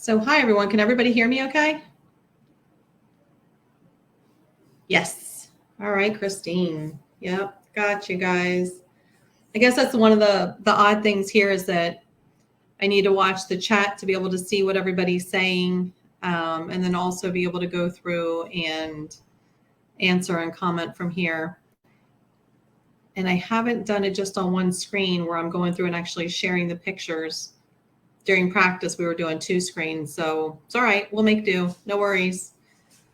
So hi, everyone. Can everybody hear me okay? Yes. All right, Christine. Yep. Got you guys. I guess that's one of the odd things here is that I need to watch the chat to be able to see what everybody's saying, and then also be able to go through and answer and comment from here. And I haven't done it just on one screen where I'm going through and actually sharing the pictures. During practice, we were doing 2 screens, so it's all right. We'll make do. No worries.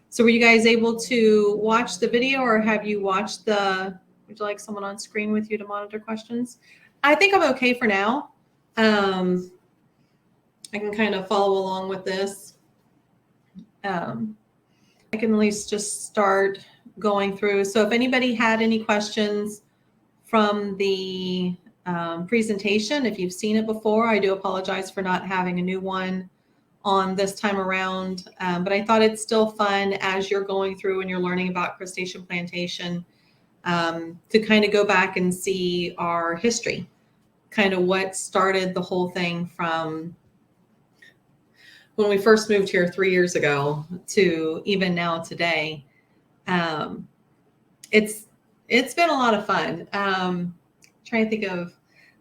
So were you guys able to watch the video, or have you watched would you like someone on screen with you to monitor questions? I think I'm okay for now. I can kind of follow along with this. I can at least just start going through. So if anybody had any questions from the presentation, if you've seen it before, I do apologize for not having a new one on this time around, but I thought it's still fun as you're going through and you're learning about Crustacean Plantation to kind of go back and see our history, kind of what started the whole thing from when we first moved here 3 years ago to even now today. It's been a lot of fun. Trying to think of,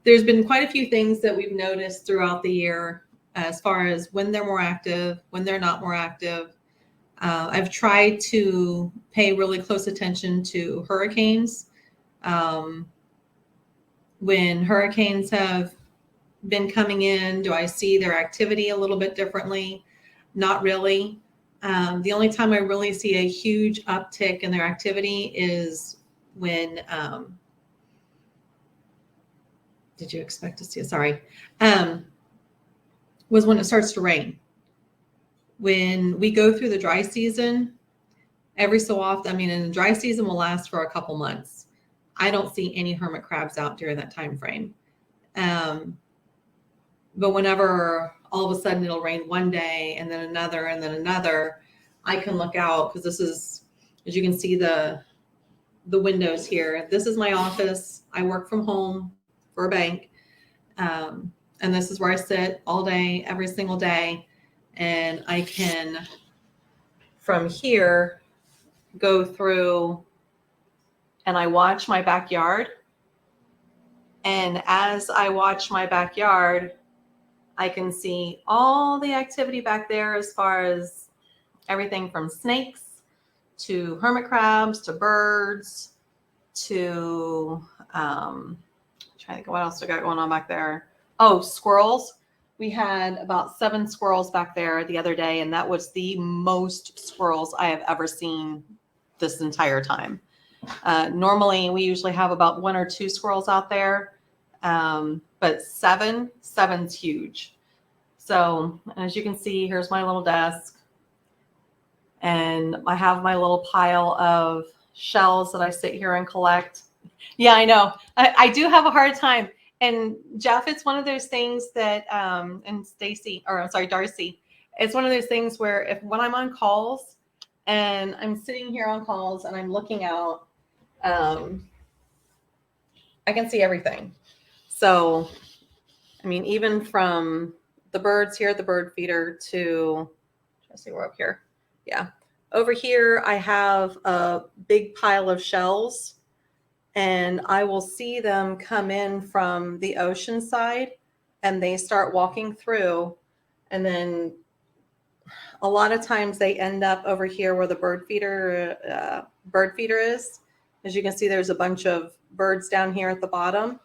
there's been quite a few things that we've noticed throughout the year as far as when they're more active, when they're not more active. I've tried to pay really close attention to hurricanes. When hurricanes have been coming in, do I see their activity a little bit differently? Not really. The only time I really see a huge uptick in their activity is when, did you expect to see it? Sorry. Was when it starts to rain. When we go through the dry season, every so often, and the dry season will last for a couple months. I don't see any hermit crabs out during that time frame. But whenever all of a sudden it'll rain one day and then another, I can look out because this is, as you can see the windows here. This is my office. I work from home for a bank. And this is where I sit all day, every single day. And I can, from here, go through and I watch my backyard. And as I watch my backyard, I can see all the activity back there as far as everything from snakes to hermit crabs to birds to, trying to think what else we got going on back there. Oh, squirrels. We had about 7 squirrels back there the other day, and that was the most squirrels I have ever seen this entire time. Normally, we usually have about 1 or 2 squirrels out there, but seven's huge. So as you can see, here's my little desk, and I have my little pile of shells that I sit here and collect. Yeah, I know. I do have a hard time. And Jeff, it's one of those things that, and Darcy, it's one of those things where when I'm on calls and I'm sitting here on calls and I'm looking out, I can see everything. So, even from the birds here at the bird feeder to, let's see, we're up here. Yeah. Over here, I have a big pile of shells. And I will see them come in from the ocean side and they start walking through. And then a lot of times they end up over here where the bird feeder is. As you can see, there's a bunch of birds down here at the bottom.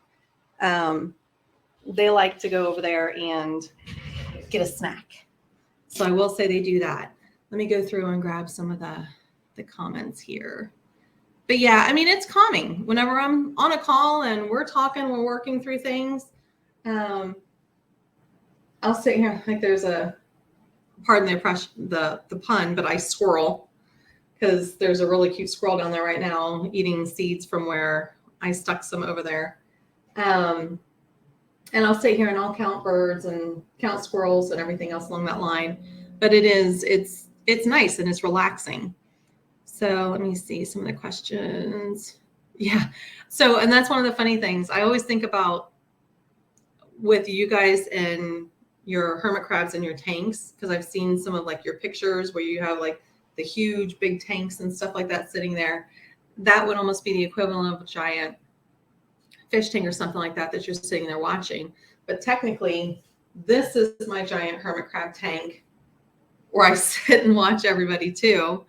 They like to go over there and get a snack. So I will say they do that. Let me go through and grab some of the comments here. But yeah, it's calming. Whenever I'm on a call and we're talking, we're working through things, I'll sit here like there's pardon the pun, but I squirrel because there's a really cute squirrel down there right now eating seeds from where I stuck some over there. And I'll sit here and I'll count birds and count squirrels and everything else along that line. But it's nice and it's relaxing. So let me see some of the questions. Yeah. So, and that's one of the funny things I always think about with you guys and your hermit crabs in your tanks, because I've seen some of like your pictures where you have like the huge big tanks and stuff like that sitting there. That would almost be the equivalent of a giant fish tank or something like that you're sitting there watching. But technically, this is my giant hermit crab tank where I sit and watch everybody too.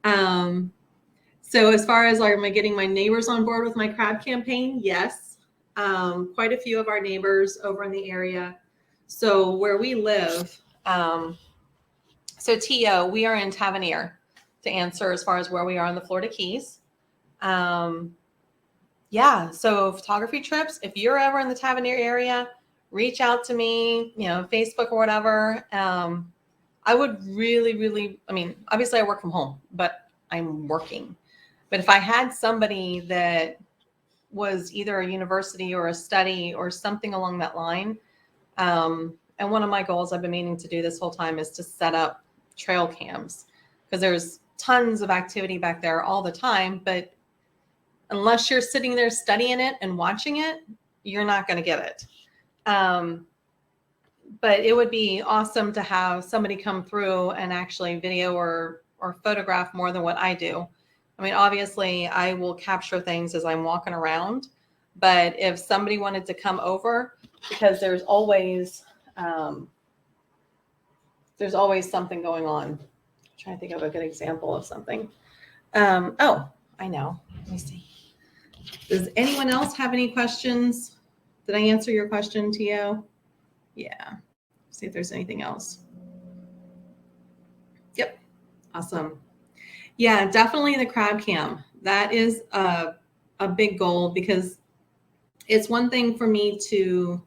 So as far as am I getting my neighbors on board with my crab campaign? Yes. Quite a few of our neighbors over in the area. So where we live, so T.O., we are in Tavernier, to answer as far as where we are in the Florida Keys. Yeah, so photography trips, if you're ever in the Tavernier area, reach out to me, Facebook or whatever. I would really, I mean, obviously I work from home, but I'm working. But if I had somebody that was either a university or a study or something along that line, and one of my goals I've been meaning to do this whole time is to set up trail cams, because there's tons of activity back there all the time, but unless you're sitting there studying it and watching it, you're not going to get it. But it would be awesome to have somebody come through and actually video or photograph more than what I do. I mean, obviously I will capture things as I'm walking around, but if somebody wanted to come over, because there's always something going on. I'm trying to think of a good example of something. Oh, I know. Let me see. Does anyone else have any questions? Did I answer your question, Tio? Yeah. See if there's anything else. Yep. Awesome. Yeah, definitely the crab cam. That is a big goal, because it's one thing for me to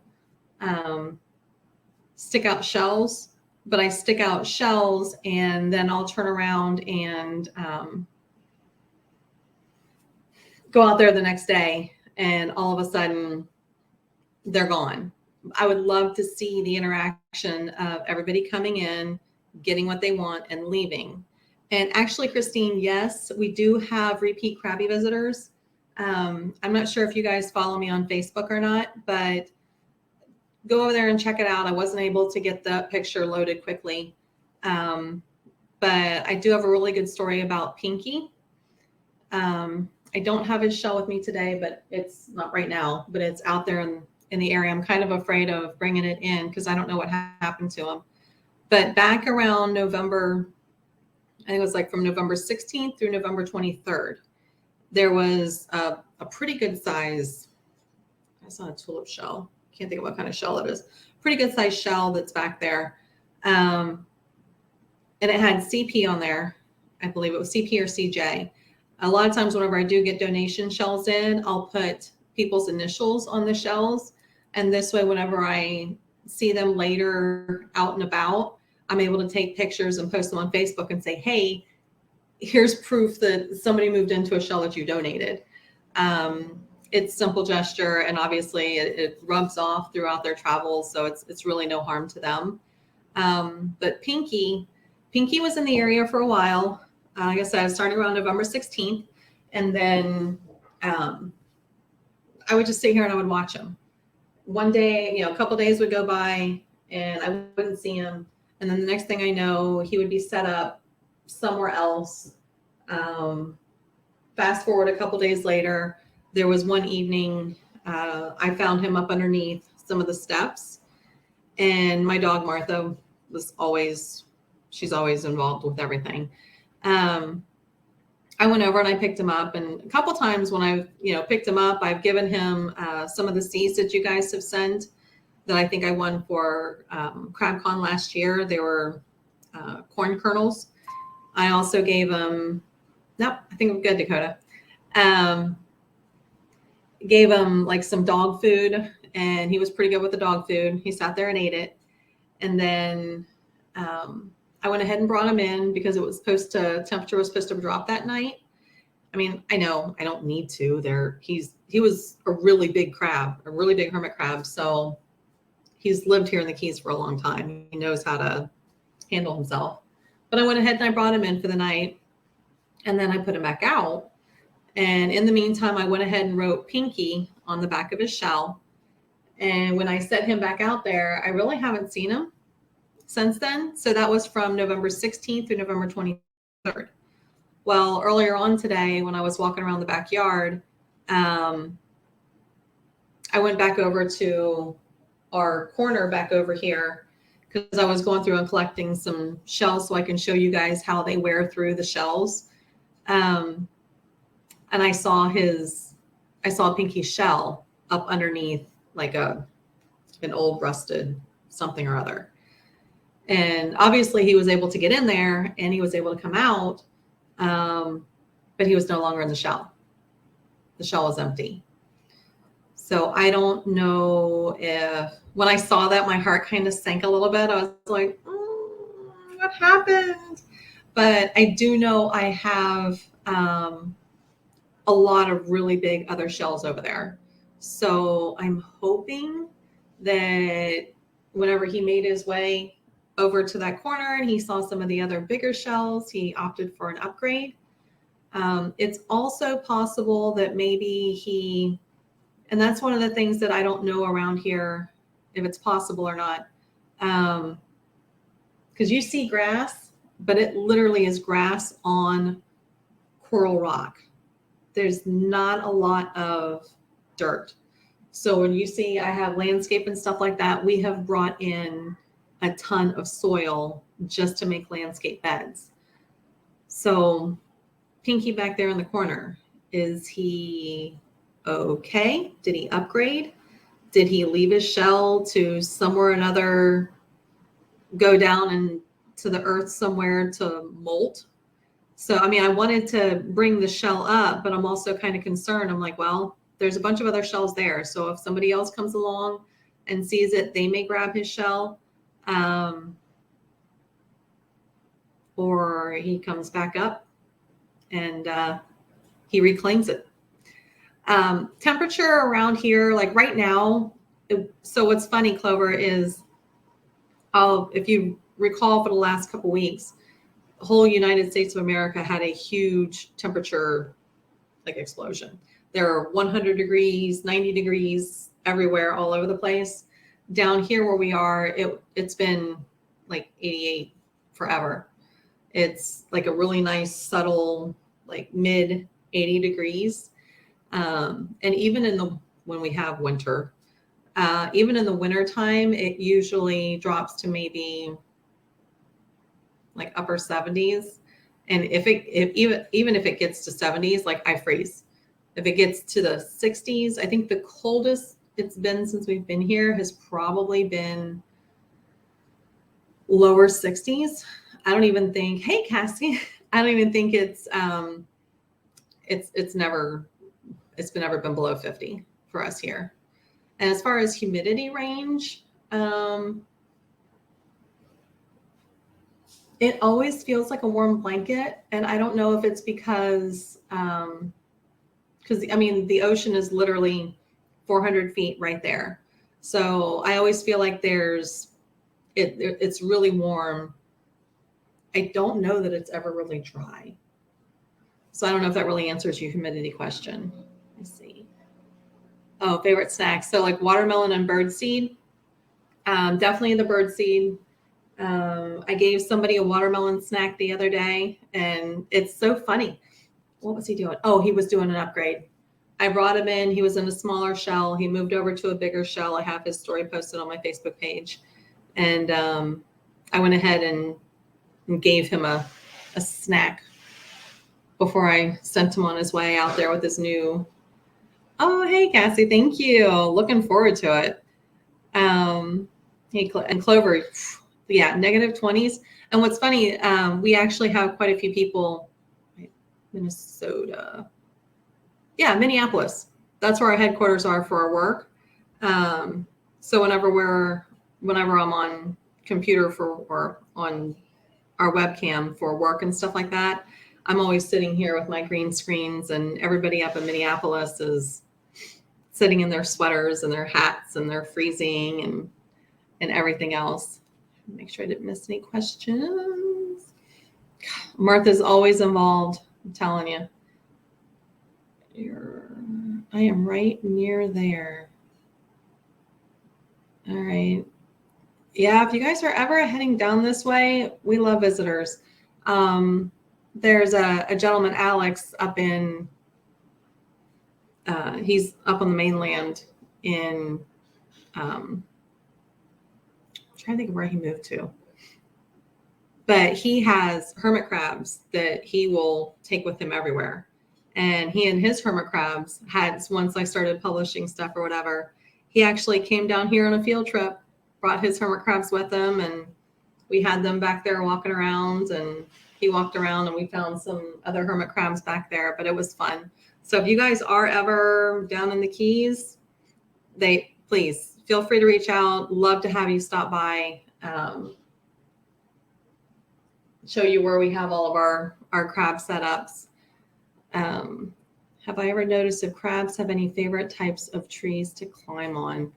stick out shells, but I stick out shells and then I'll turn around and go out there the next day and all of a sudden they're gone. I would love to see the interaction of everybody coming in, getting what they want and leaving. And actually, Christine, yes, we do have repeat crabby visitors. I'm not sure if you guys follow me on Facebook or not, but go over there and check it out. I wasn't able to get the picture loaded quickly. But I do have a really good story about Pinky. I don't have his shell with me today, but it's not right now, but it's out there in the area. I'm kind of afraid of bringing it in because I don't know what happened to him. But back around November, I think it was like from November 16th through November 23rd, there was a pretty good size, it's not a tulip shell. Can't think of what kind of shell it is. Pretty good size shell that's back there. And it had CP on there. I believe it was CP or CJ. A lot of times whenever I do get donation shells in, I'll put people's initials on the shells. And this way, whenever I see them later out and about, I'm able to take pictures and post them on Facebook and say, hey, here's proof that somebody moved into a shell that you donated. It's simple gesture, and obviously it rubs off throughout their travels, so it's really no harm to them. But Pinky was in the area for a while. Like I said, starting around November 16th, and then I would just sit here and I would watch him. One day, a couple days would go by and I wouldn't see him, and then the next thing I know, he would be set up somewhere else. Fast forward a couple days later, there was one evening I found him up underneath some of the steps, and my dog Martha she's always involved with everything. I went over and I picked him up, and a couple times when I've picked him up, I've given him some of the seeds that you guys have sent that I think I won for CrabCon last year. They were corn kernels. I also gave him, nope, I think I'm good, Dakota. Gave him like some dog food, and he was pretty good with the dog food. He sat there and ate it. And then I went ahead and brought him in because temperature was supposed to drop that night. I mean, I know I don't need to. He was a really big crab, a really big hermit crab. So he's lived here in the Keys for a long time. He knows how to handle himself. But I went ahead and I brought him in for the night, and then I put him back out. And in the meantime, I went ahead and wrote Pinky on the back of his shell. And when I set him back out there, I really haven't seen him since then. So that was from November 16th through November 23rd. Well, earlier on today, when I was walking around the backyard, I went back over to our corner back over here because I was going through and collecting some shells so I can show you guys how they wear through the shells. And I saw Pinky's shell up underneath like an old rusted something or other. And obviously he was able to get in there and he was able to come out, but he was no longer in the shell. The shell was empty. So I don't know if, when I saw that, my heart kind of sank a little bit. I was like, what happened? But I do know I have a lot of really big other shells over there. So I'm hoping that whenever he made his way over to that corner and he saw some of the other bigger shells, he opted for an upgrade. It's also possible that maybe and that's one of the things that I don't know around here, if it's possible or not. Because you see grass, but it literally is grass on coral rock. There's not a lot of dirt. So when you see I have landscape and stuff like that, we have brought in a ton of soil just to make landscape beds. So Pinky back there in the corner, is he okay? Did he upgrade? Did he leave his shell to somewhere or another, go down and to the earth somewhere to molt? So, I mean, I wanted to bring the shell up, but I'm also kind of concerned. I'm like, well, there's a bunch of other shells there. So if somebody else comes along and sees it, they may grab his shell, or he comes back up and he reclaims it. Temperature around here, like right now. So what's funny, Clover, is if you recall for the last couple weeks, the whole United States of America had a huge temperature like explosion. There are 100 degrees, 90 degrees everywhere, all over the place. Down here where we are, it's been like 88 forever. It's like a really nice, subtle, like mid 80 degrees. And even when we have winter, even in the winter time, it usually drops to maybe like upper 70s. And even if it gets to 70s, like I freeze. If it gets to the 60s, I think the coldest it's been since we've been here has probably been lower 60s. I don't even think, hey Cassie, I don't even think it's never been below 50 for us here. And as far as humidity range, it always feels like a warm blanket. And I don't know if it's because I mean, the ocean is literally 400 feet right there. So I always feel like it's really warm. I don't know that it's ever really dry. So I don't know if that really answers your humidity question. Let's see. Oh, favorite snacks. So like watermelon and birdseed. Definitely the birdseed. I gave somebody a watermelon snack the other day, and it's so funny. What was he doing? Oh, he was doing an upgrade. I brought him in. He was in a smaller shell. He moved over to a bigger shell. I have his story posted on my Facebook page. And I went ahead and gave him a snack before I sent him on his way out there with his new. Oh, hey, Cassie. Thank you. Looking forward to it. Hey, and Clover, yeah, negative 20s. And what's funny, we actually have quite a few people. Minnesota. Yeah, Minneapolis. That's where our headquarters are for our work. So whenever I'm on computer or on our webcam for work and stuff like that, I'm always sitting here with my green screens, and everybody up in Minneapolis is sitting in their sweaters and their hats, and they're freezing and everything else. Make sure I didn't miss any questions. Martha's always involved. I'm telling you. I am right near there. All right. Yeah, if you guys are ever heading down this way, we love visitors. There's a gentleman, Alex, up in, he's up on the mainland in, I'm trying to think of where he moved to. But he has hermit crabs that he will take with him everywhere. And he and his hermit crabs had, once I started publishing stuff or whatever, he actually came down here on a field trip, brought his hermit crabs with him, and we had them back there walking around, and he walked around and we found some other hermit crabs back there, but it was fun. So if you guys are ever down in the Keys, please feel free to reach out. Love to have you stop by. Show you where we have all of our crab setups. Have I ever noticed if crabs have any favorite types of trees to climb on?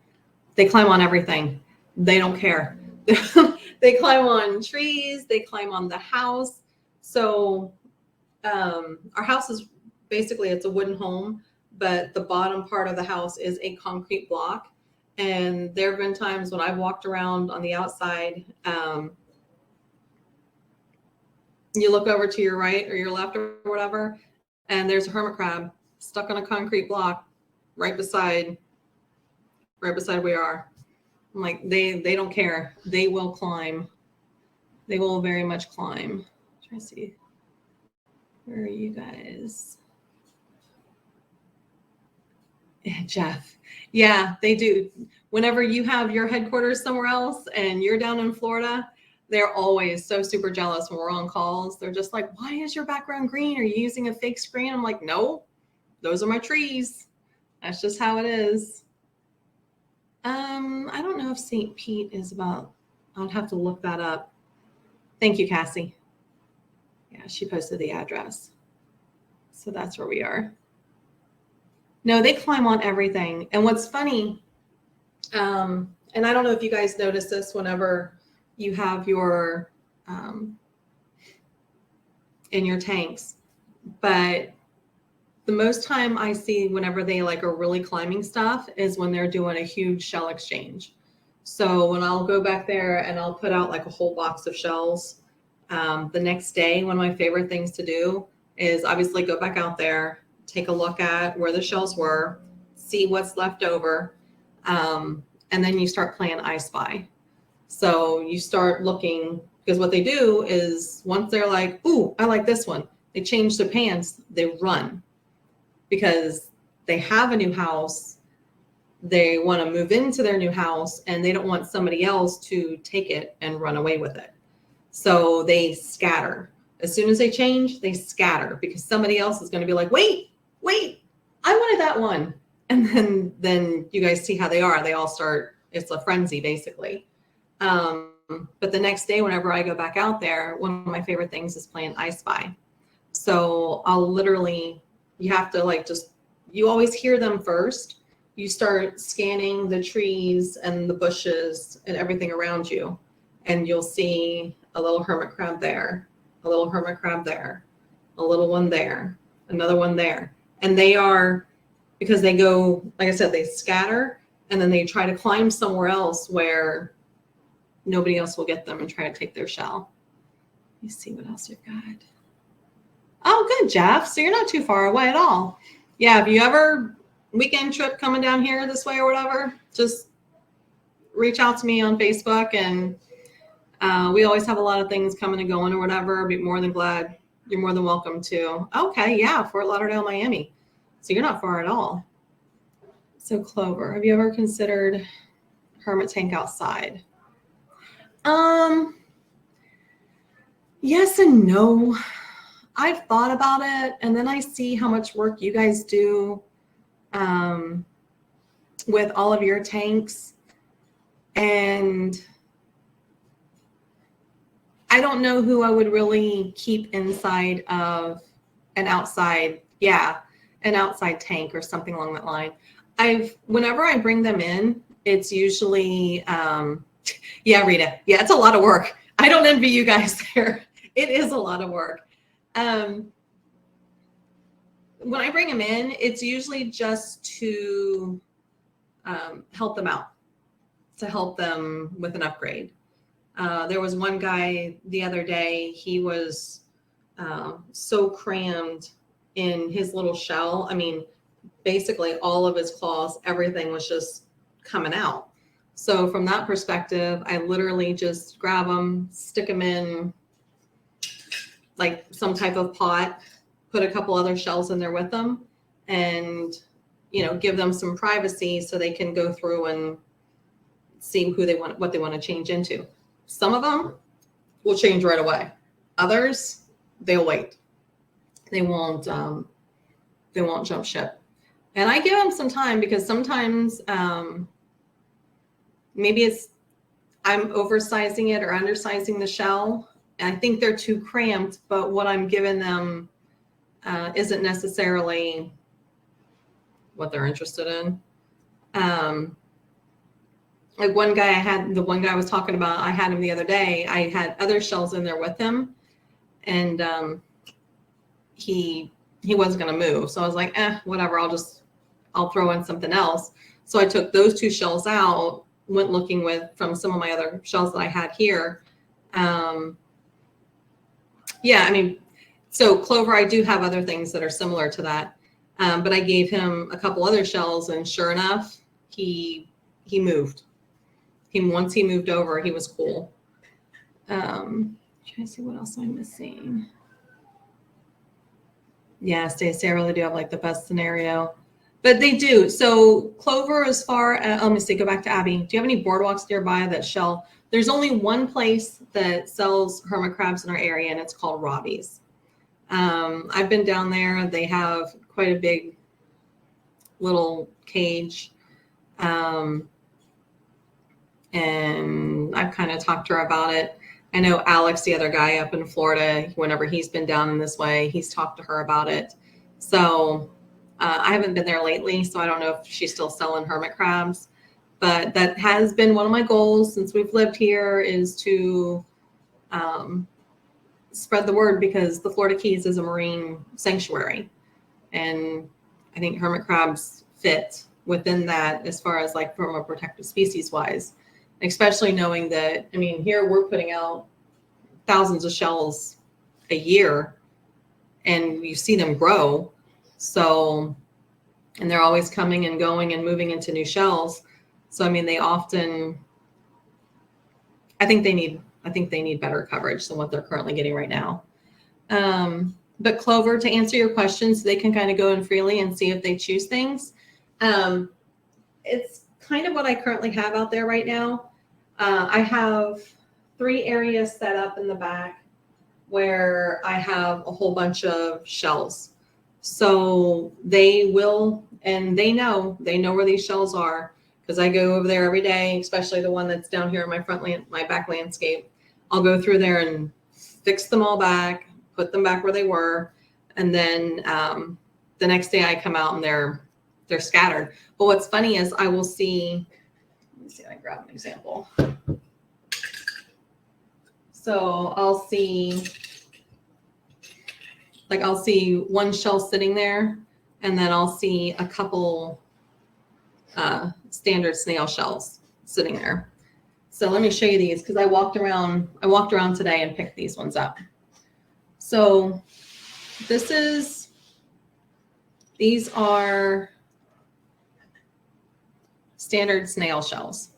They climb on everything. They don't care. They climb on trees. They climb on the house. So our house is basically, it's a wooden home, but the bottom part of the house is a concrete block. And there have been times when I've walked around on the outside, you look over to your right or your left or whatever, and there's a hermit crab stuck on a concrete block right beside we are. I'm like, they don't care. They will climb. They will very much climb. Try to see. Where are you guys? Jeff. Yeah, they do. Whenever you have your headquarters somewhere else and you're down in Florida, they're always so super jealous when we're on calls. They're just like, why is your background green? Are you using a fake screen? I'm like, no, those are my trees. That's just how it is. I don't know if St. Pete is about, I'll have to look that up. Thank you, Cassie. Yeah, she posted the address. So that's where we are. No, they climb on everything. And what's funny, and I don't know if you guys notice this whenever you have your in your tanks, but the most time I see whenever they like are really climbing stuff is when they're doing a huge shell exchange. So when I'll go back there and I'll put out like a whole box of shells, the next day, one of my favorite things to do is obviously go back out there, take a look at where the shells were, see what's left over, and then you start playing I Spy. So you start looking, because what they do is once they're like, ooh, I like this one, they change their pants, they run because they have a new house. They want to move into their new house and they don't want somebody else to take it and run away with it. So they scatter. As soon as they change, they scatter because somebody else is going to be like, wait, I wanted that one. And then you guys see how they are. They all start, it's a frenzy basically. But the next day, whenever I go back out there, one of my favorite things is playing I Spy. So I'll literally, you have to like just, you always hear them first. You start scanning the trees and the bushes and everything around you. And you'll see a little hermit crab there, a little hermit crab there, a little one there, another one there. And they are, because they go, like I said, they scatter and then they try to climb somewhere else where nobody else will get them and try to take their shell. Let me see what else we've got. Oh, good, Jeff. So you're not too far away at all. Yeah, if you ever weekend trip coming down here this way or whatever, just reach out to me on Facebook, and we always have a lot of things coming and going or whatever. I'd be more than glad. You're more than welcome to. Okay, yeah, Fort Lauderdale, Miami. So you're not far at all. So Clover, have you ever considered hermit tank outside? Yes and no. I've thought about it, and then I see how much work you guys do with all of your tanks, and I don't know who I would really keep inside of an outside tank or something along that line. Whenever I bring them in, it's usually yeah, Rita, yeah, it's a lot of work. I don't envy you guys there. It is a lot of work. When I bring them in, it's usually just to help them out. to help them with an upgrade. There was one guy the other day, he was so crammed in his little shell. I mean, basically all of his claws, everything was just coming out. So from that perspective, I literally just grab them, stick them in like some type of pot, put a couple other shells in there with them, and give them some privacy so they can go through and see what they want to change into. Some of them will change right away. Others, they'll wait. They won't jump ship. And I give them some time because sometimes maybe I'm oversizing it or undersizing the shell. I think they're too cramped, but what I'm giving them isn't necessarily what they're interested in. Like the one guy I was talking about, I had him the other day. I had other shells in there with him, and he wasn't going to move. So I was like, whatever, I'll throw in something else. So I took those 2 shells out, went looking from some of my other shells that I had here. So clover, I do have other things that are similar to that. But I gave him a couple other shells, and sure enough, he moved. Once he moved over, he was cool. Trying to see what else I'm missing. Yeah, Stacey, I really do have like the best scenario. But they do. So clover, as far as, let me see, go back to Abby. Do you have any boardwalks nearby that shell? There's only one place that sells hermit crabs in our area, and it's called Robbie's. I've been down there. They have quite a big little cage. And I've kind of talked to her about it. I know Alex, the other guy up in Florida, whenever he's been down in this way, he's talked to her about it. So I haven't been there lately, so I don't know if she's still selling hermit crabs. But that has been one of my goals since we've lived here, is to spread the word, because the Florida Keys is a marine sanctuary. And I think hermit crabs fit within that as far as like from a protected species wise, especially knowing that, I mean, here we're putting out thousands of shells a year and you see them grow. So, and they're always coming and going and moving into new shells. So, I mean, they often, I think they need better coverage than what they're currently getting right now. But clover, to answer your question, so they can kind of go in freely and see if they choose things. It's kind of what I currently have out there right now. I have 3 areas set up in the back where I have a whole bunch of shells. So they will, and they know where these shells are, because I go over there every day, especially the one that's down here in my back landscape. I'll go through there and fix them all back, put them back where they were, and then the next day I come out and they're scattered. But what's funny is I will see, let me see if I grab an example. So I'll see one shell sitting there, and then I'll see a couple standard snail shells sitting there. So let me show you these, because I walked around today and picked these ones up. So these are standard snail shells.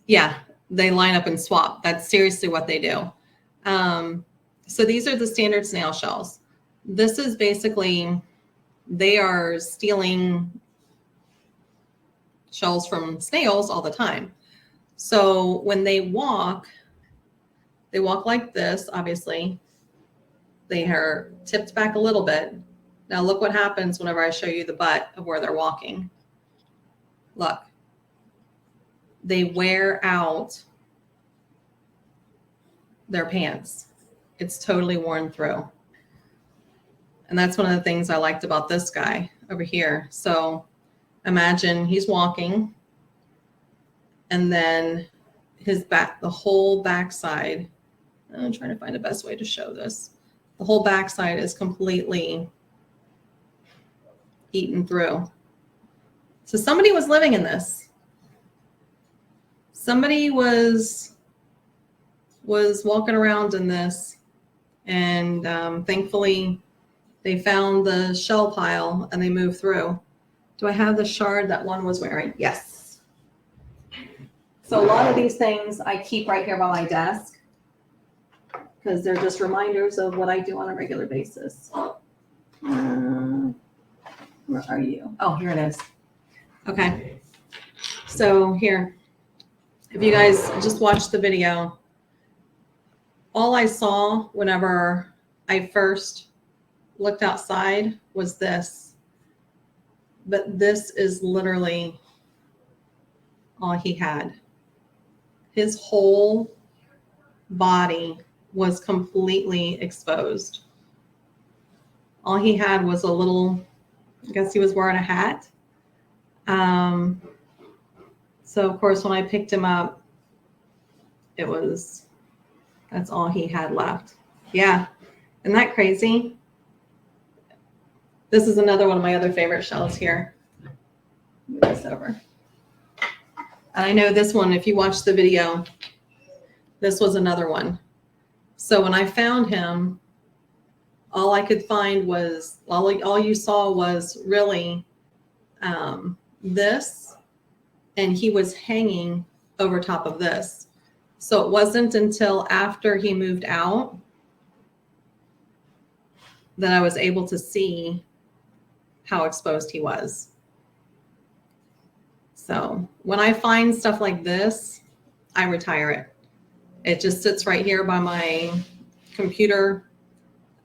Yeah, they line up and swap. That's seriously what they do. So these are the standard snail shells. This is basically, they are stealing shells from snails all the time. So when they walk like this, obviously. They are tipped back a little bit. Now look what happens whenever I show you the butt of where they're walking. Look. They wear out their pants. It's totally worn through. And that's one of the things I liked about this guy over here. So imagine he's walking, and then the whole backside, I'm trying to find the best way to show this. The whole backside is completely eaten through. So somebody was living in this. somebody was walking around in this, and thankfully they found the shell pile and they moved through. Do I have the shard that one was wearing? Yes. So a lot of these things I keep right here by my desk because they're just reminders of what I do on a regular basis. Where are you? Oh, here it is. Okay. So here, if you guys just watched the video, all I saw whenever I first looked outside was this. But this is literally all he had. His whole body was completely exposed. All he had was a little, I guess he was wearing a hat. So of course, when I picked him up, that's all he had left. Yeah. Isn't that crazy? This is another one of my other favorite shells here. Move this over. I know this one, if you watch the video, this was another one. So when I found him, all I could find was, all you saw was really this, and he was hanging over top of this. So it wasn't until after he moved out that I was able to see how exposed he was. So when I find stuff like this, I retire it. It just sits right here by my computer.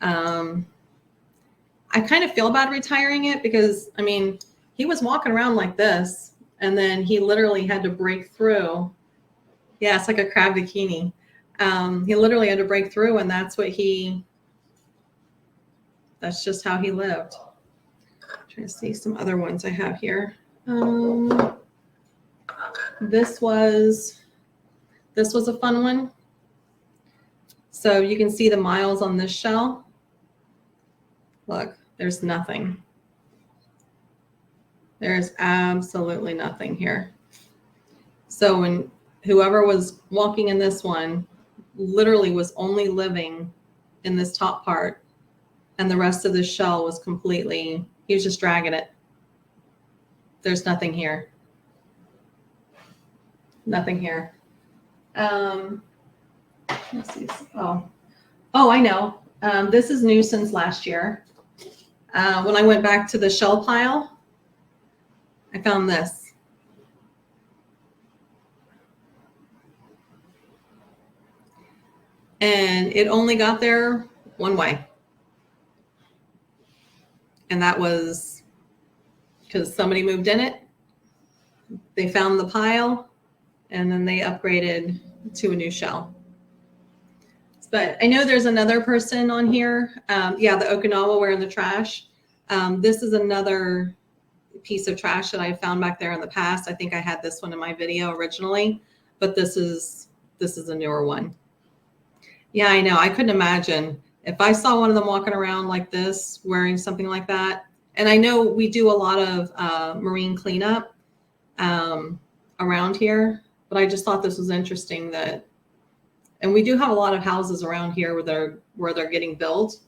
I kind of feel bad retiring it because, I mean, he was walking around like this, and then he literally had to break through. Yeah, it's like a crab bikini. He literally had to break through, and that's just how he lived. I'm trying to see some other ones I have here. This was a fun one. So you can see the miles on this shell. Look, there's nothing. There's absolutely nothing here. So when whoever was walking in this one literally was only living in this top part, and the rest of the shell was completely, he was just dragging it. There's nothing here. Nothing here. Let's see. Oh, I know. This is new since last year. When I went back to the shell pile, I found this. And it only got there one way. And that was because somebody moved in it. They found the pile, and then they upgraded to a new shell. But I know there's another person on here. Yeah, the Okinawa wearing the trash. This is another piece of trash that I found back there in the past. I think I had this one in my video originally, but this is a newer one. Yeah, I know. I couldn't imagine if I saw one of them walking around like this, wearing something like that. And I know we do a lot of marine cleanup around here, but I just thought this was interesting that, and we do have a lot of houses around here where they're getting built.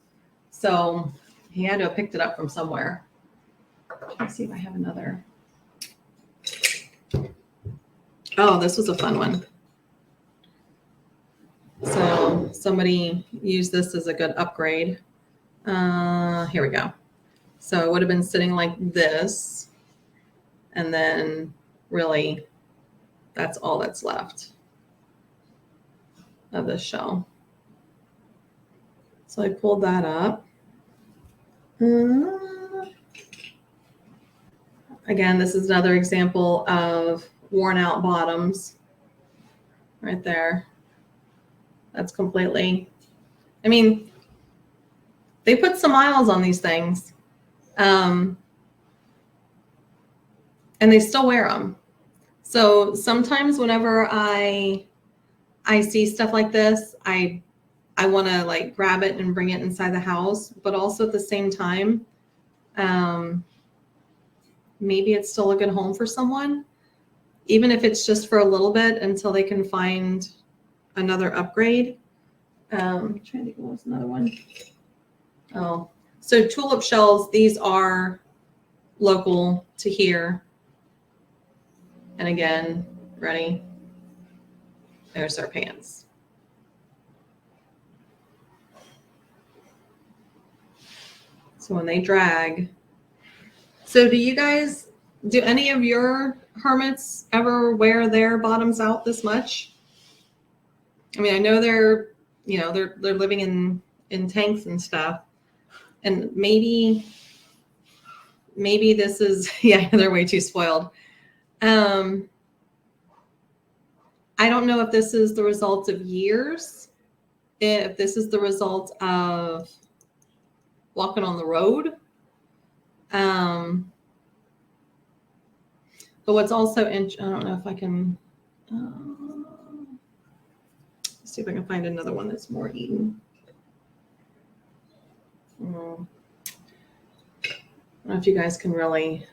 So he had to have picked it up from somewhere. Let's see if I have another. Oh, this was a fun one. So somebody used this as a good upgrade. Here we go. So it would have been sitting like this, and then really that's all that's left of this shell. So I pulled that up. Again, this is another example of worn out bottoms right there. That's completely, I mean, they put some miles on these things, and they still wear them. So sometimes whenever I see stuff like this, I want to like grab it and bring it inside the house, but also at the same time, maybe it's still a good home for someone. even if it's just for a little bit until they can find another upgrade. I'm trying to think what's another one. Oh, so tulip shells, these are local to here. And again, ready? There's our pants. So when they drag. So do any of your hermits ever wear their bottoms out this much? I mean, I know they're living in tanks and stuff. And maybe this is, yeah, they're way too spoiled. I don't know if this is the result of years, if this is the result of walking on the road. But what's also I don't know if I can, see if I can find another one that's more eaten. I don't know if you guys can really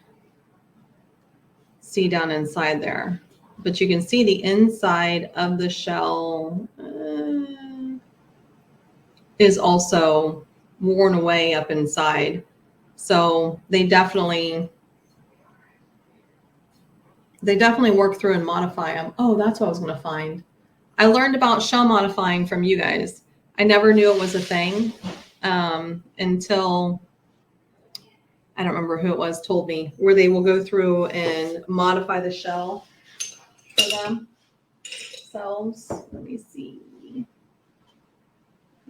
see down inside there, but you can see the inside of the shell is also worn away up inside. So they definitely work through and modify them. Oh, that's what I was going to find. I learned about shell modifying from you guys. I never knew it was a thing until, I don't remember who it was, told me, where they will go through and modify the shell for themselves. Let me see.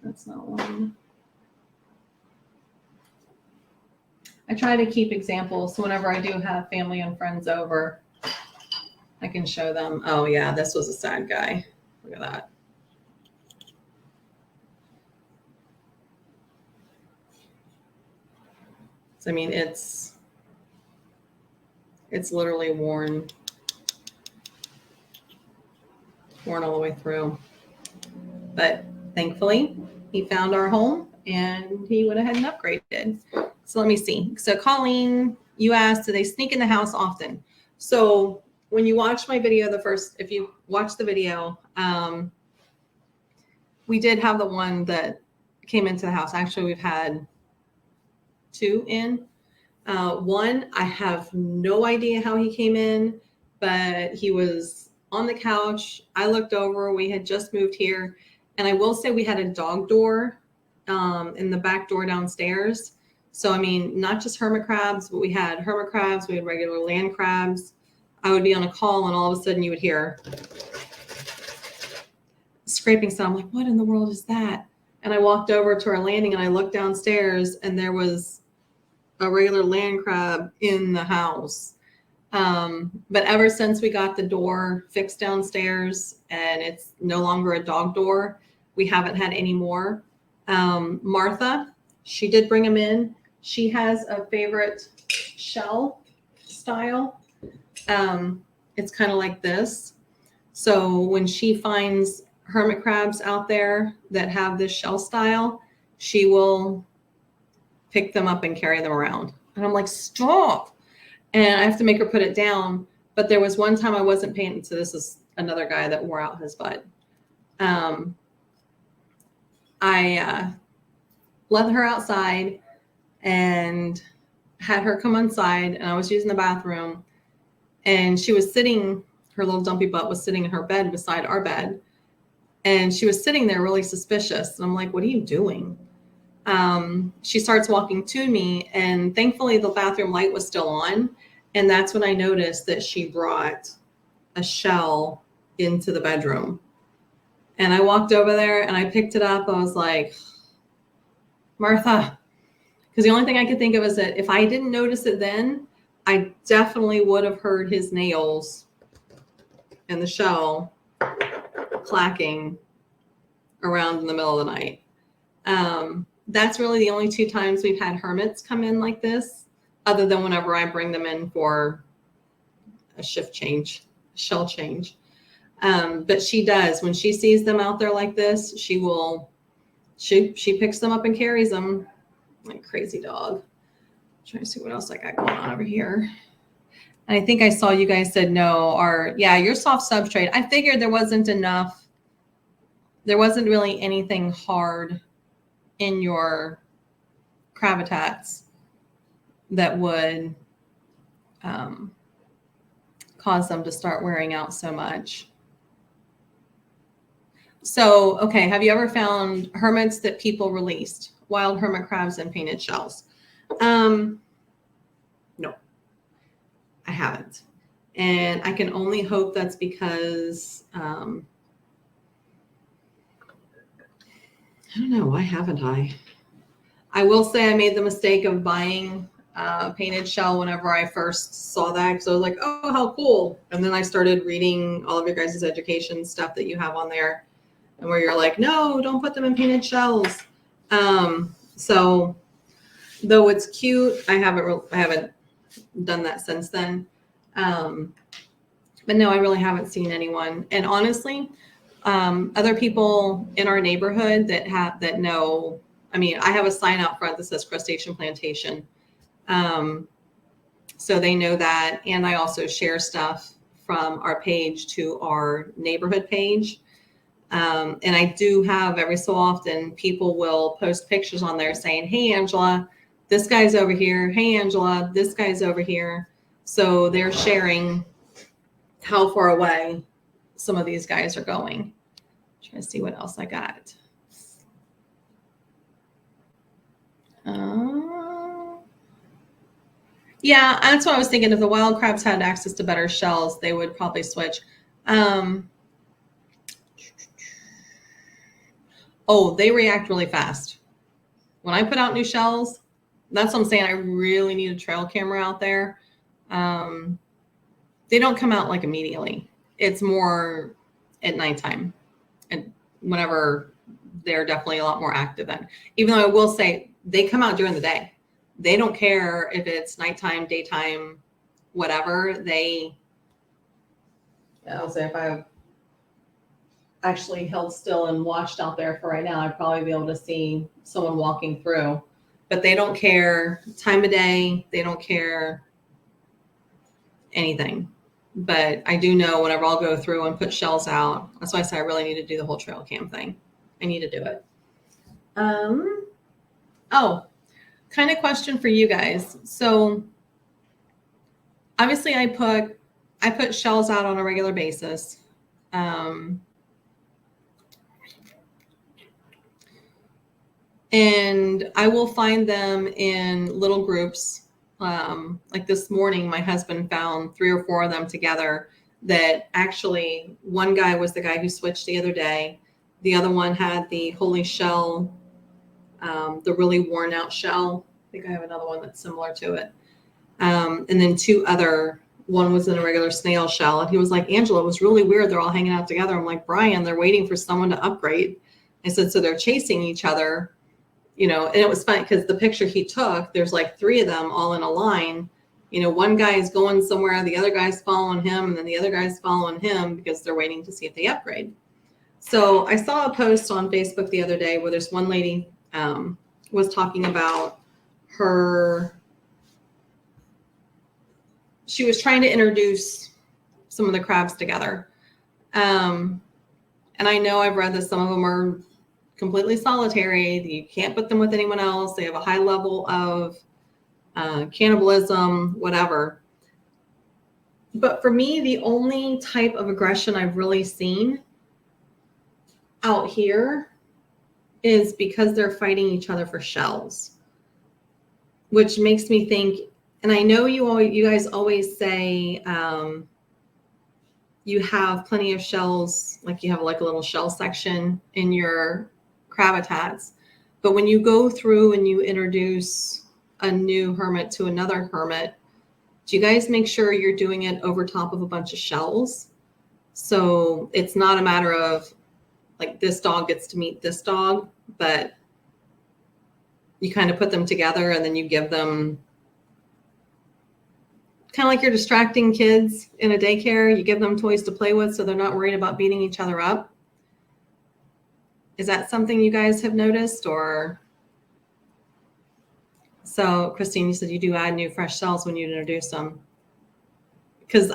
That's not one. I try to keep examples, so whenever I do have family and friends over, I can show them. Oh yeah, this was a sad guy. Look at that. So, I mean, it's literally worn all the way through. But thankfully, he found our home and he went ahead and upgraded. So let me see. So Colleen, you asked, do they sneak in the house often? So when you watch my video, if you watch the video, we did have the one that came into the house. Actually, we've had two in. One, I have no idea how he came in, but he was on the couch. I looked over. We had just moved here. And I will say we had a dog door in the back door downstairs. So, I mean, not just hermit crabs, but we had hermit crabs. We had regular land crabs. I would be on a call and all of a sudden you would hear scraping sound. I'm like, what in the world is that? And I walked over to our landing and I looked downstairs and there was a regular land crab in the house. But ever since we got the door fixed downstairs and it's no longer a dog door, we haven't had any more. Martha, she did bring them in. She has a favorite shell style. It's kind of like this. So when she finds hermit crabs out there that have this shell style, she will pick them up and carry them around. And I'm like, stop. And I have to make her put it down. But there was one time I wasn't paying. So this is another guy that wore out his butt. I let her outside and had her come inside, and I was using the bathroom, and she was sitting, her little dumpy butt was sitting in her bed beside our bed, and she was sitting there really suspicious. And I'm like, what are you doing? She starts walking to me, and thankfully the bathroom light was still on. And that's when I noticed that she brought a shell into the bedroom. And I walked over there and I picked it up. I was like, Martha, because the only thing I could think of is that if I didn't notice it then, I definitely would have heard his nails and the shell clacking around in the middle of the night. That's really the only two times we've had hermits come in like this, other than whenever I bring them in for a shift change, shell change. But she does, when she sees them out there like this, she picks them up and carries them like a crazy dog. I'm trying to see what else I got going on over here. And I think I saw you guys said no, or yeah, your soft substrate. I figured there wasn't enough. There wasn't really anything hard in your crab habitats that would cause them to start wearing out so much. So, okay, have you ever found hermits that people released? Wild hermit crabs and painted shells? No, I haven't. And I can only hope that's because, I don't know, why haven't I? I will say I made the mistake of buying a painted shell whenever I first saw that, because I was like, oh, how cool. And then I started reading all of your guys' education stuff that you have on there, and where you're like, no, don't put them in painted shells. So though it's cute, I haven't done that since then. But no, I really haven't seen anyone. And honestly, other people in our neighborhood that know, I mean, I have a sign out front that says Crustacean Plantation. So they know that. And I also share stuff from our page to our neighborhood page. And I do have every so often people will post pictures on there saying, hey, Angela, this guy's over here. Hey, Angela, this guy's over here. So they're sharing how far away some of these guys are going. Trying to see what else I got. Yeah, that's what I was thinking. If the wild crabs had access to better shells, they would probably switch. Oh, they react really fast. When I put out new shells, that's what I'm saying. I really need a trail camera out there. They don't come out like immediately. It's more at nighttime, and whenever they're definitely a lot more active then. Even though I will say they come out during the day. They don't care if it's nighttime, daytime, whatever. I'll say if I actually held still and watched out there for right now, I'd probably be able to see someone walking through. But they don't care time of day. They don't care anything. But I do know whenever I'll go through and put shells out, that's why I say I really need to do the whole trail cam thing. I need to do it. Oh, kind of question for you guys. So obviously I put shells out on a regular basis. And I will find them in little groups. Like this morning, my husband found 3 or 4 of them together that actually one guy was the guy who switched the other day. The other one had the holy shell, the really worn out shell. I think I have another one that's similar to it. And then 2 other, one was in a regular snail shell. And he was like, Angela, it was really weird. They're all hanging out together. I'm like, Brian, they're waiting for someone to upgrade. I said, so they're chasing each other. You know, and it was funny because the picture he took, there's like 3 of them all in a line. You know, one guy is going somewhere, the other guy's following him, and then the other guy's following him because they're waiting to see if they upgrade. So I saw a post on Facebook the other day where this one lady was talking about she was trying to introduce some of the crabs together. And I know I've read that some of them are completely solitary. You can't put them with anyone else. They have a high level of cannibalism, whatever. But for me, the only type of aggression I've really seen out here is because they're fighting each other for shells, which makes me think, and I know you guys always say you have plenty of shells, like you have like a little shell section in your crab habitats. But when you go through and you introduce a new hermit to another hermit, do you guys make sure you're doing it over top of a bunch of shells? So it's not a matter of like this dog gets to meet this dog, but you kind of put them together and then you give them kind of like you're distracting kids in a daycare. You give them toys to play with so they're not worried about beating each other up. Is that something you guys have noticed? Or so Christine, you said you do add new fresh cells when you introduce them. because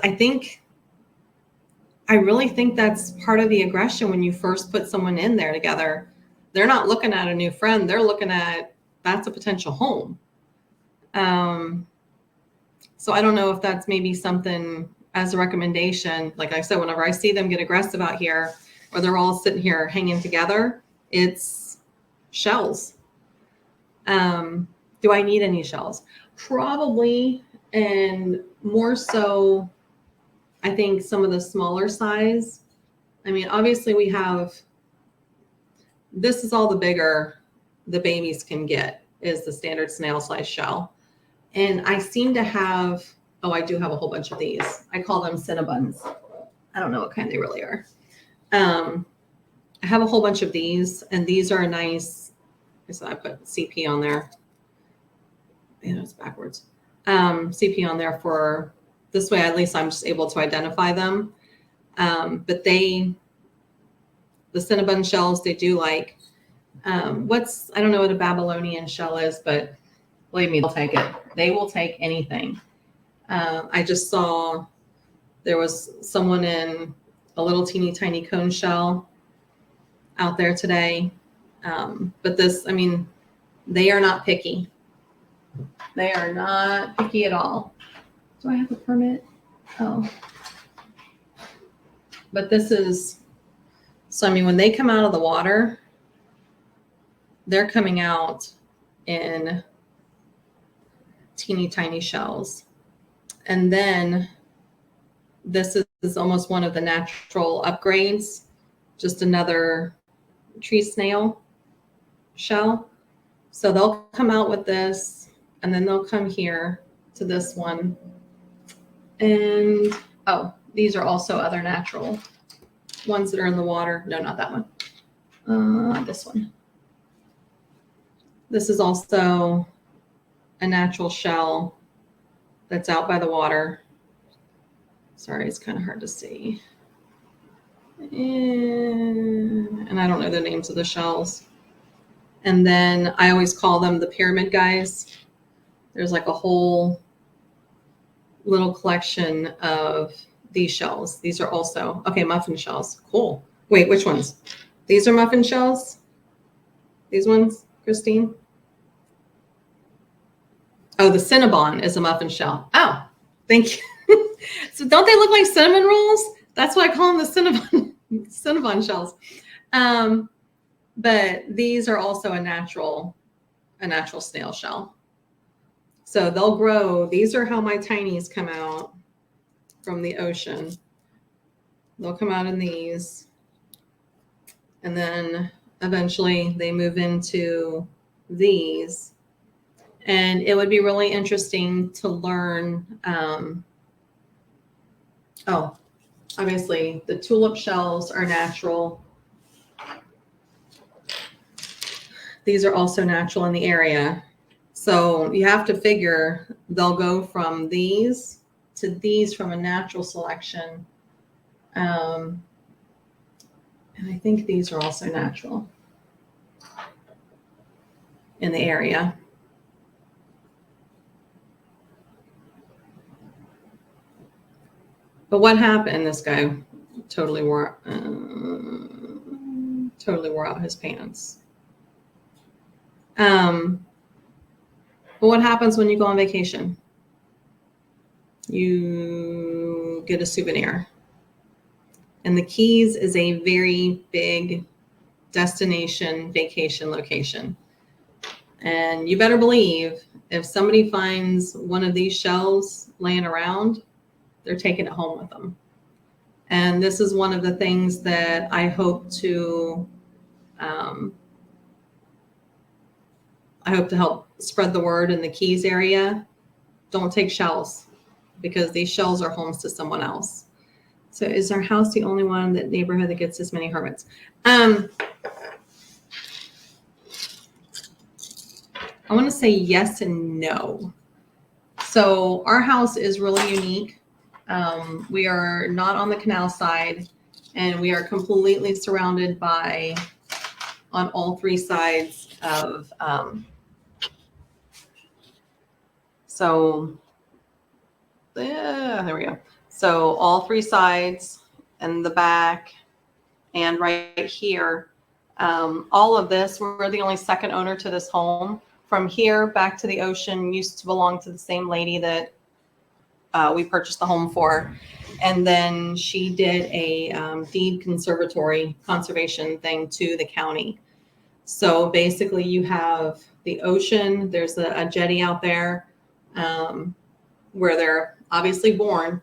I really think that's part of the aggression when you first put someone in there together. They're not looking at a new friend. They're looking at that's a potential home. So I don't know if that's maybe something as a recommendation. Like I said, whenever I see them get aggressive out here, or they're all sitting here hanging together, it's shells. Do I need any shells? Probably, and more so, I think some of the smaller size. I mean, obviously we have, this is all the bigger the babies can get, is the standard snail size shell. And I seem to have, oh, I do have a whole bunch of these. I call them Cinnabuns. I don't know what kind they really are. I have a whole bunch of these, and these are a nice, so I put CP on there. Yeah, it's backwards. CP on there for, this way at least I'm just able to identify them. But the Cinnabon shells, they do like, I don't know what a Babylonian shell is, but believe me, they'll take it. They will take anything. I just saw there was someone in a little teeny tiny cone shell out there today. But this, I mean, they are not picky. They are not picky at all. Do I have a permit? Oh. But this is, so I mean, when they come out of the water, they're coming out in teeny tiny shells. And then this is almost one of the natural upgrades, just another tree snail shell. So they'll come out with this, and then they'll come here to this one. And, oh, these are also other natural ones that are in the water. No, not that one. This one. This is also a natural shell that's out by the water. Sorry, it's kind of hard to see. And I don't know the names of the shells. And then I always call them the pyramid guys. There's like a whole little collection of these shells. These are also, okay, muffin shells. Cool. Wait, which ones? These are muffin shells? These ones, Christine? Oh, the Cinnabon is a muffin shell. Oh, thank you. So don't they look like cinnamon rolls? That's why I call them the Cinnabon shells. But these are also a natural snail shell. So they'll grow. These are how my tinies come out from the ocean. They'll come out in these. And then eventually they move into these. And it would be really interesting to learn. Obviously the tulip shells are natural. These are also natural in the area. So you have to figure they'll go from these to these from a natural selection. And I think these are also natural in the area. But what happened? This guy totally wore out his pants. But what happens when you go on vacation? You get a souvenir. And the Keys is a very big destination vacation location. And you better believe if somebody finds one of these shells laying around, they're taking it home with them. And this is one of the things that I hope to help spread the word in the Keys area. Don't take shells, because these shells are homes to someone else. So is our house the only one that neighborhood that gets this many hermits? I want to say yes and no. So our house is really unique. We are not on the canal side, and we are completely surrounded by, on all three sides of, there we go. So all three sides and the back and right here, all of this, we're the only second owner to this home. From here back to the ocean used to belong to the same lady that we purchased the home for. And then she did a deed conservation thing to the county. So basically you have the ocean, there's a jetty out there where they're obviously born,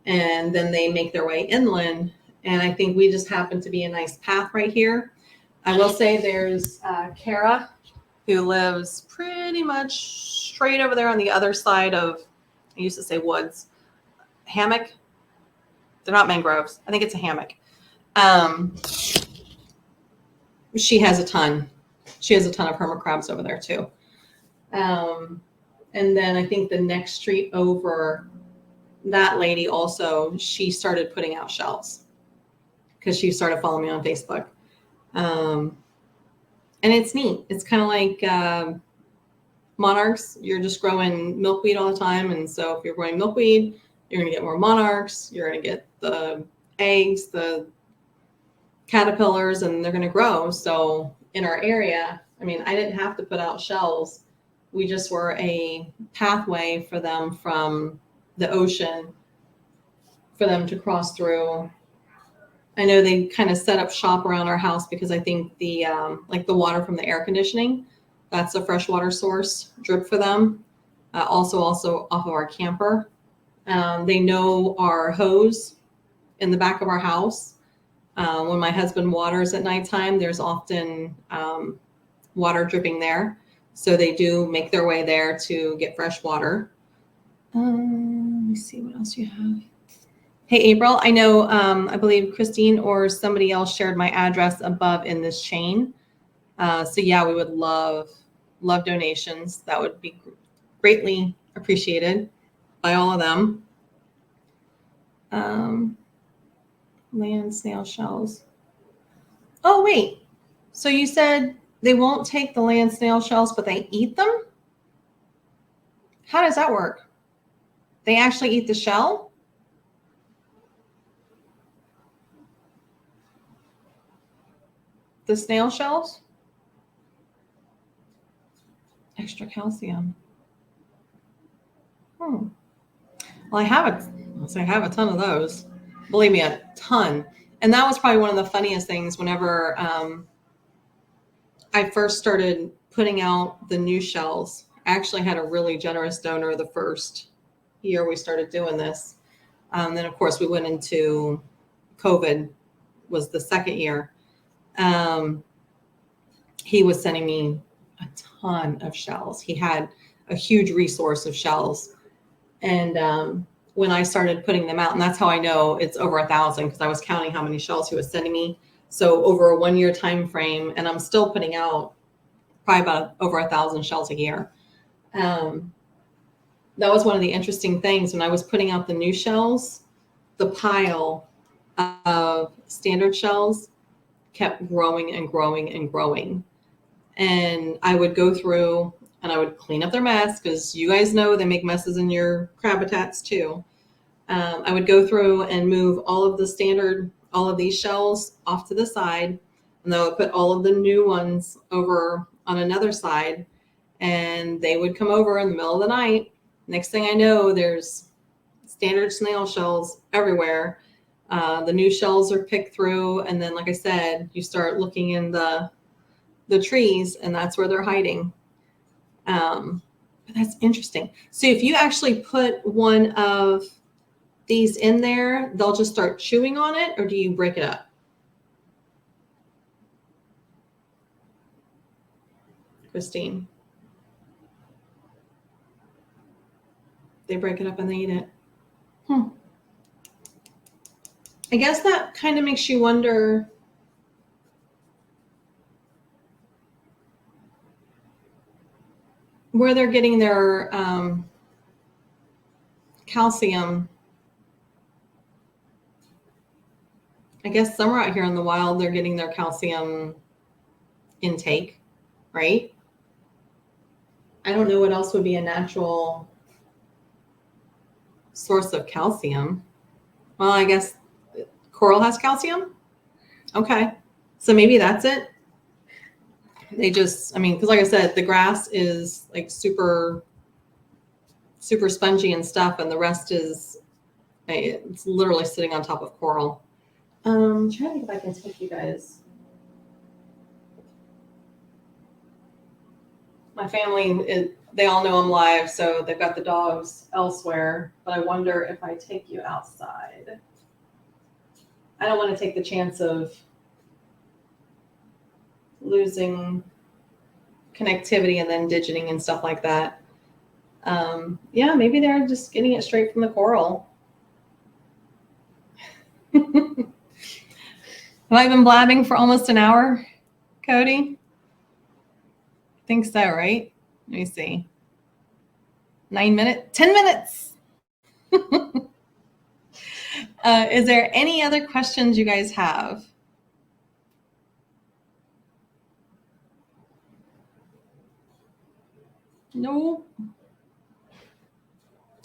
and then they make their way inland. And I think we just happen to be a nice path right here. I will say there's Kara, who lives pretty much straight over there on the other side of, I used to say woods, hammock. They're not mangroves. I think it's a hammock. She has a ton. She has a ton of hermit crabs over there too. And then I think the next street over, that lady also, she started putting out shells because she started following me on Facebook. And it's neat. It's kind of like monarchs. You're just growing milkweed all the time. And so if you're growing milkweed, you're going to get more monarchs. You're going to get the eggs, the caterpillars, and they're going to grow. So in our area, I mean, I didn't have to put out shells. We just were a pathway for them from the ocean for them to cross through. I know they kind of set up shop around our house because I think the like the water from the air conditioning, that's a freshwater source drip for them. Also off of our camper. They know our hose in the back of our house. When my husband waters at nighttime, there's often water dripping there. So they do make their way there to get fresh water. Let me see what else you have. Hey, April, I know, I believe Christine or somebody else shared my address above in this chain. So yeah, we would love donations. That would be greatly appreciated by all of them. Land snail shells. Oh, wait. So you said they won't take the land snail shells, but they eat them? How does that work? They actually eat the shell? The snail shells? Extra calcium. Well, I have a ton of those. Believe me, a ton. And that was probably one of the funniest things whenever I first started putting out the new shells. I actually had a really generous donor the first year we started doing this. Then, of course, we went into COVID, was the second year. He was sending me a ton of shells. He had a huge resource of shells. And when I started putting them out, and that's how I know it's over 1,000 because I was counting how many shells he was sending me. So over a 1 year time frame, and I'm still putting out probably about over 1,000 shells a year. That was one of the interesting things when I was putting out the new shells, the pile of standard shells kept growing and growing and growing. And I would go through and I would clean up their mess because you guys know they make messes in your crabbitats too. I would go through and move all of these shells off to the side, and then I would put all of the new ones over on another side, and they would come over in the middle of the night. Next thing I know, there's standard snail shells everywhere. The new shells are picked through, and then, like I said, you start looking in the trees, and that's where they're hiding. But that's interesting. So if you actually put one of these in there, they'll just start chewing on it, or do you break it up? Christine. They break it up and they eat it. I guess that kind of makes you wonder where they're getting their calcium. I guess somewhere out here in the wild, they're getting their calcium intake, right? I don't know what else would be a natural source of calcium. Well, I guess coral has calcium. Okay. So maybe that's it. They just, I mean, because like I said, the grass is like super, super spongy and stuff, and the rest is, it's literally sitting on top of coral. I'm trying to think if I can take you guys. My family, they all know I'm live, so they've got the dogs elsewhere, but I wonder if I take you outside. I don't want to take the chance of losing connectivity and then digiting and stuff like that. Yeah, maybe they're just getting it straight from the coral. Have I been blabbing for almost an hour, Cody? I think so, right? Let me see. 9 minutes, 10 minutes. Is there any other questions you guys have? No.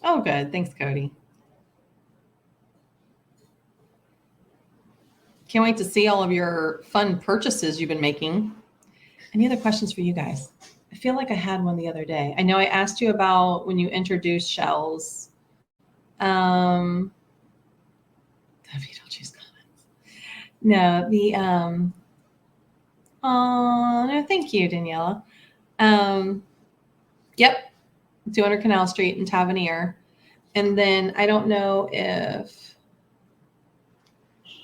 Oh, good. Thanks, Cody. Can't wait to see all of your fun purchases you've been making. Any other questions for you guys? I feel like I had one the other day. I know I asked you about when you introduced shells. Beetlejuice comments. No, no, thank you, Daniela. Yep, 200 Canal Street in Tavernier. And then I don't know if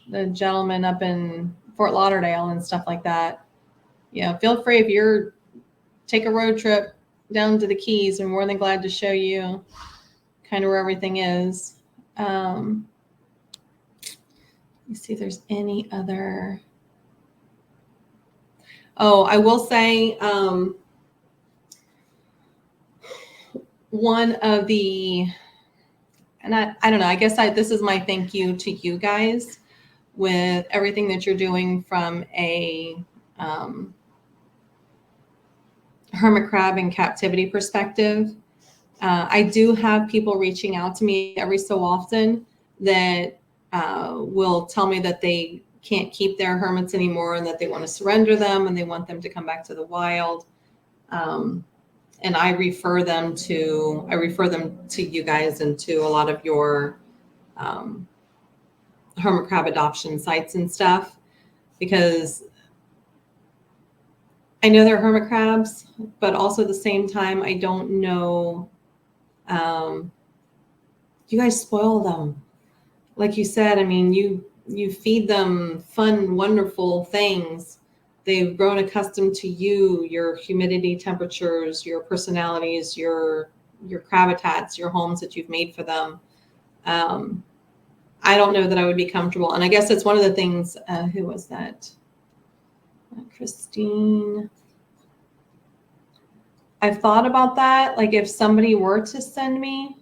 the gentleman up in Fort Lauderdale and stuff like that. Yeah, feel free if you're take a road trip down to the Keys. I'm more than glad to show you kind of where everything is. Let me see if there's any other. Oh, I will say one of the, and I don't know, I guess this is my thank you to you guys with everything that you're doing from a hermit crab and captivity perspective. I do have people reaching out to me every so often that will tell me that they can't keep their hermits anymore and that they want to surrender them and they want them to come back to the wild. And I refer them to you guys and to a lot of your hermit crab adoption sites and stuff, because I know they're hermit crabs, but also at the same time, I don't know. You guys spoil them. Like you said, I mean, you feed them fun, wonderful things. They've grown accustomed to you, your humidity, temperatures, your personalities, your habitats, your homes that you've made for them. I don't know that I would be comfortable. And I guess it's one of the things, who was that? Christine. I've thought about that. Like if somebody were to send me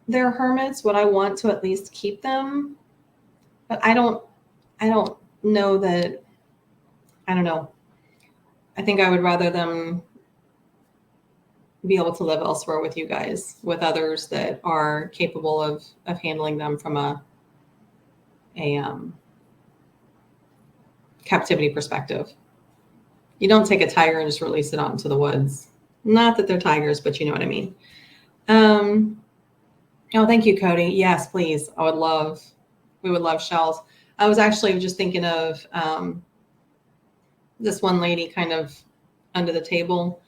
their hermits, would I want to at least keep them? But I don't know that, I don't know. I think I would rather them be able to live elsewhere with you guys, with others that are capable of handling them from a captivity perspective. You don't take a tiger and just release it out into the woods. Not that they're tigers, but you know what I mean. Oh, thank you, Cody. Yes, please. We would love shells. I was actually just thinking of this one lady kind of under the table.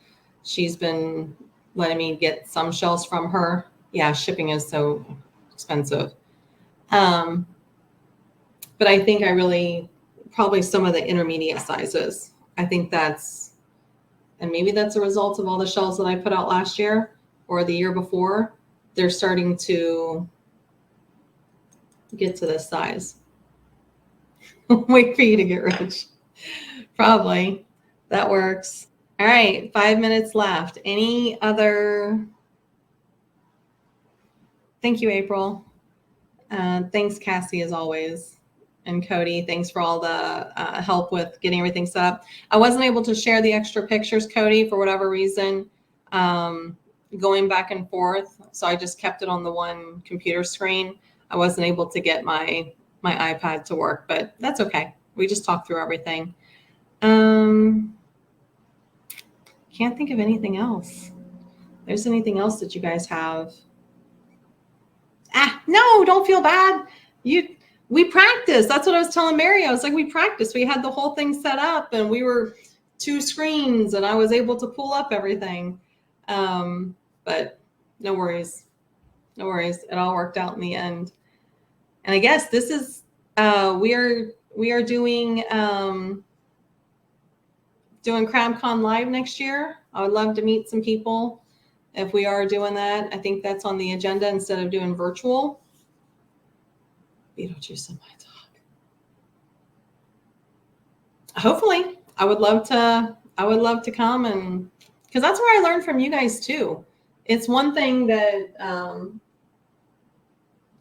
She's been letting me get some shells from her. Yeah, shipping is so expensive. But I think I really, probably some of the intermediate sizes. I think and maybe that's a result of all the shells that I put out last year or the year before. They're starting to get to this size. Wait for you to get rich. Probably. That works. All right, 5 minutes left. Any other? Thank you, April. Thanks, Cassie, as always. And Cody, thanks for all the help with getting everything set up. I wasn't able to share the extra pictures, Cody, for whatever reason. going back and forth. So I just kept it on the one computer screen. I wasn't able to get my iPad to work, but that's okay. We just talked through everything. Can't think of anything else. If there's anything else that you guys have? No, don't feel bad. We practiced. That's what I was telling Mary. I was like, we practiced. We had the whole thing set up and we were 2 screens and I was able to pull up everything. But no worries. No worries. It all worked out in the end. And I guess this is, we are doing CrabCon Live next year. I would love to meet some people if we are doing that. I think that's on the agenda instead of doing virtual. Beetlejuice in my talk. Hopefully, I would love to come, and because that's where I learned from you guys too. It's one thing that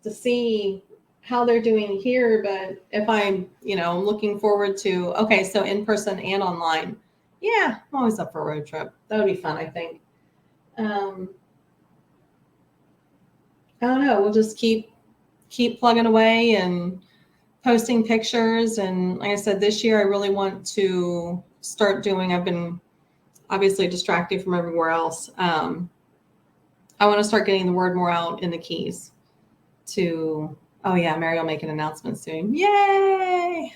to see how they're doing here, but if I'm, looking forward to, okay, so in person and online, yeah, I'm always up for a road trip. That would be fun, I think. I don't know. We'll just keep plugging away and posting pictures. And like I said, this year I really want to start doing, I've been obviously distracted from everywhere else. I want to start getting the word more out in the Keys to, oh yeah, Mary will make an announcement soon. Yay!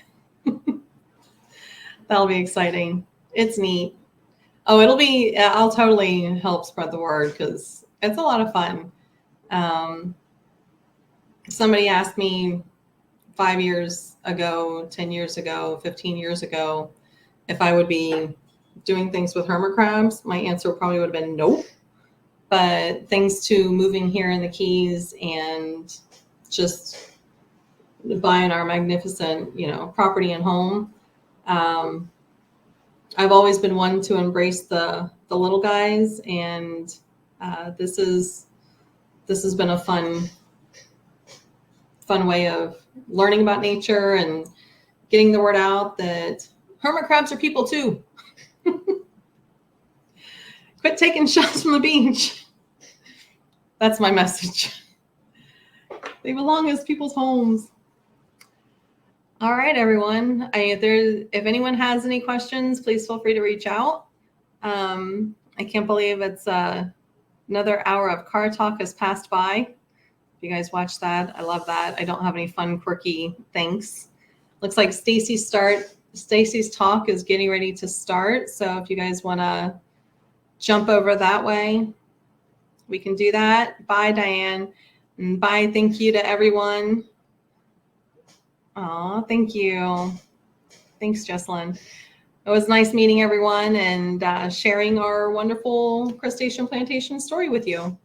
That'll be exciting. It's neat. Oh, I'll totally help spread the word because it's a lot of fun. Somebody asked me 5 years ago, 10 years ago, 15 years ago, if I would be doing things with hermit crabs. My answer probably would have been nope. But thanks to moving here in the Keys and just buying our magnificent, property and home, I've always been one to embrace the little guys, and this has been a fun way of learning about nature and getting the word out that hermit crabs are people too. Quit taking shots from the beach. That's my message. They belong as people's homes. All right, everyone. If anyone has any questions, please feel free to reach out. I can't believe it's another hour of car talk has passed by. If you guys watch that, I love that. I don't have any fun, quirky things. Looks like Stacy's talk is getting ready to start. So if you guys want to jump over that way, we can do that. Bye, Diane. And bye, thank you to everyone. Oh, thank you. Thanks, Jesselyn. It was nice meeting everyone and sharing our wonderful crustacean plantation story with you.